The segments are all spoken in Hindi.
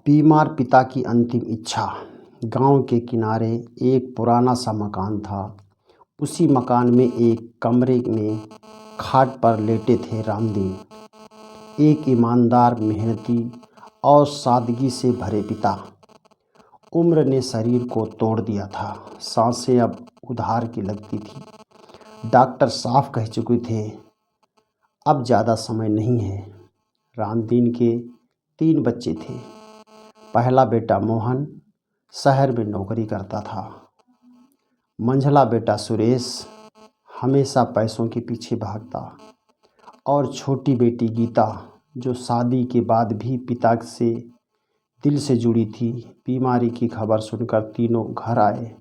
बीमार पिता की अंतिम इच्छा। गांव के किनारे एक पुराना सा मकान था। उसी मकान में एक कमरे में खाट पर लेटे थे रामदीन, एक ईमानदार, मेहनती और सादगी से भरे पिता। उम्र ने शरीर को तोड़ दिया था, सांसें अब उधार की लगती थी। डॉक्टर साफ कह चुके थे, अब ज़्यादा समय नहीं है। रामदीन के 3 बच्चे थे। पहला बेटा मोहन शहर में नौकरी करता था। मंझला बेटा सुरेश हमेशा पैसों के पीछे भागता, और छोटी बेटी गीता जो शादी के बाद भी पिता से दिल से जुड़ी थी। बीमारी की खबर सुनकर तीनों घर आए,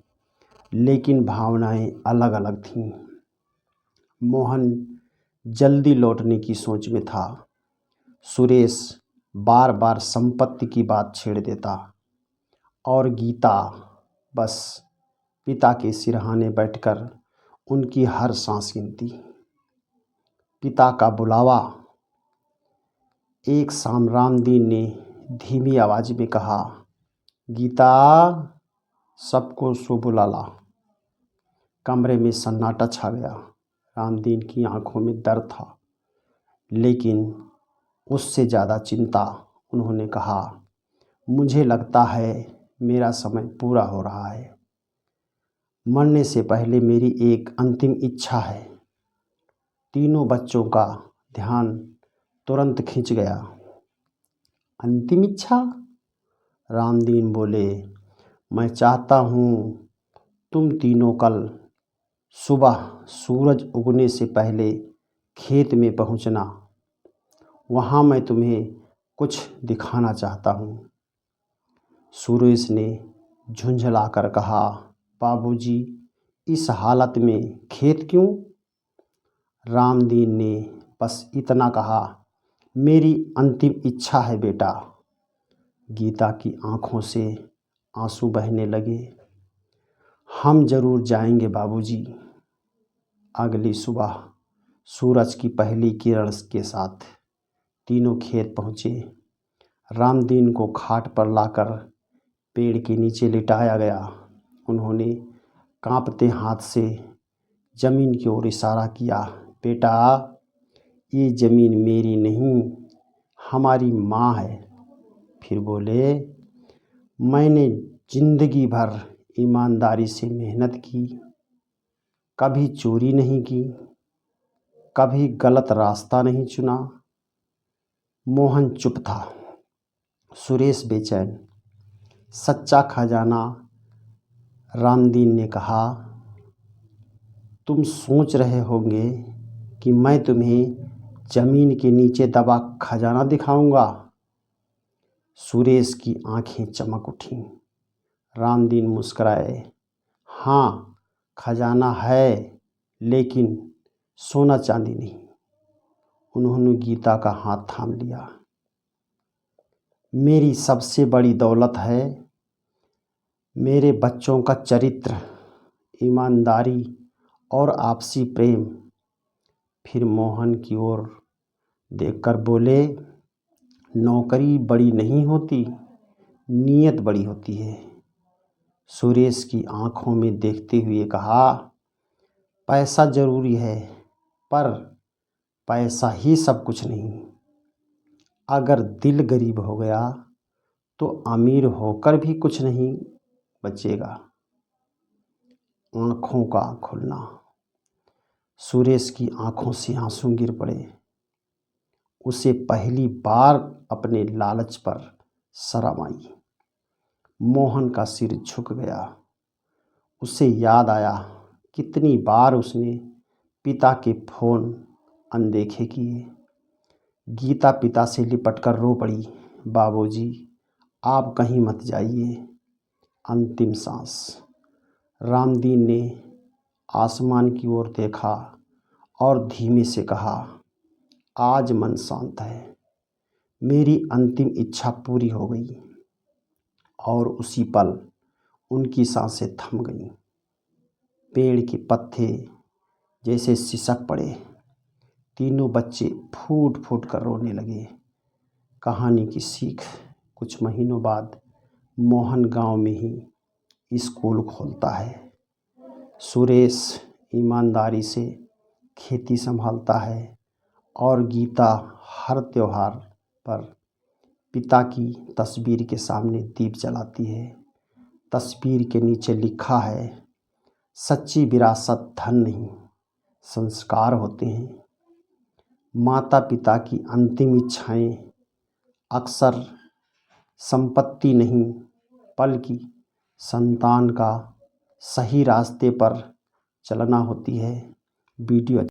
लेकिन भावनाएं अलग अलग थीं। मोहन जल्दी लौटने की सोच में था। सुरेश बार बार संपत्ति की बात छेड़ देता, और गीता बस पिता के सिरहाने बैठकर उनकी हर सांस गिनती। पिता का बुलावा। एक शाम रामदीन ने धीमी आवाज में कहा, गीता, सबको सो बुला ला। कमरे में सन्नाटा छा गया। रामदीन की आंखों में दर्द था, लेकिन उससे ज़्यादा चिंता। उन्होंने कहा, मुझे लगता है मेरा समय पूरा हो रहा है। मरने से पहले मेरी एक अंतिम इच्छा है। तीनों बच्चों का ध्यान तुरंत खिंच गया। अंतिम इच्छा? रामदीन बोले, मैं चाहता हूँ तुम तीनों कल सुबह सूरज उगने से पहले खेत में पहुँचना। वहाँ मैं तुम्हें कुछ दिखाना चाहता हूँ। सुरेश ने झुंझलाकर कहा, बाबूजी, इस हालत में खेत क्यों? रामदीन ने बस इतना कहा, मेरी अंतिम इच्छा है बेटा। गीता की आंखों से आंसू बहने लगे। हम जरूर जाएंगे बाबूजी। अगली सुबह सूरज की पहली किरण के साथ तीनों खेत पहुँचे। रामदीन को खाट पर लाकर पेड़ के नीचे लिटाया गया। उन्होंने कांपते हाथ से जमीन की ओर इशारा किया, बेटा, ये ज़मीन मेरी नहीं, हमारी माँ है। फिर बोले, मैंने जिंदगी भर ईमानदारी से मेहनत की, कभी चोरी नहीं की, कभी गलत रास्ता नहीं चुना। मोहन चुप था, सुरेश बेचैन। सच्चा खजाना। रामदीन ने कहा, तुम सोच रहे होंगे कि मैं तुम्हें जमीन के नीचे दबा खजाना दिखाऊंगा। सुरेश की आंखें चमक उठीं। रामदीन मुस्कुराए, हाँ, खजाना है, लेकिन सोना चांदी नहीं। उन्होंने गीता का हाथ थाम लिया। मेरी सबसे बड़ी दौलत है मेरे बच्चों का चरित्र, ईमानदारी और आपसी प्रेम। फिर मोहन की ओर देखकर बोले, नौकरी बड़ी नहीं होती, नीयत बड़ी होती है। सुरेश की आंखों में देखते हुए कहा, पैसा जरूरी है, पर पैसा ही सब कुछ नहीं। अगर दिल गरीब हो गया तो अमीर होकर भी कुछ नहीं बचेगा। आँखों का खुलना। सुरेश की आंखों से आंसू गिर पड़े। उसे पहली बार अपने लालच पर शर्म आई। मोहन का सिर झुक गया। उसे याद आया कितनी बार उसने पिता के फोन अनदेखे किए। गीता पिता से लिपटकर रो पड़ी, बाबूजी, आप कहीं मत जाइए। अंतिम सांस। रामदीन ने आसमान की ओर देखा और धीमे से कहा, आज मन शांत है, मेरी अंतिम इच्छा पूरी हो गई। और उसी पल उनकी सांसें थम गईं। पेड़ के पत्ते जैसे सिसक पड़े। तीनों बच्चे फूट फूट कर रोने लगे। कहानी की सीख कुछ महीनों बाद मोहन गांव में ही स्कूल खोलता है। सुरेश ईमानदारी से खेती संभालता है और गीता हर त्योहार पर पिता की तस्वीर के सामने दीप जलाती है। तस्वीर के नीचे लिखा है, सच्ची विरासत धन नहीं, संस्कार होते हैं। माता पिता की अंतिम इच्छाएं अक्सर संपत्ति नहीं, बल्कि संतान का सही रास्ते पर चलना होती है। वीडियो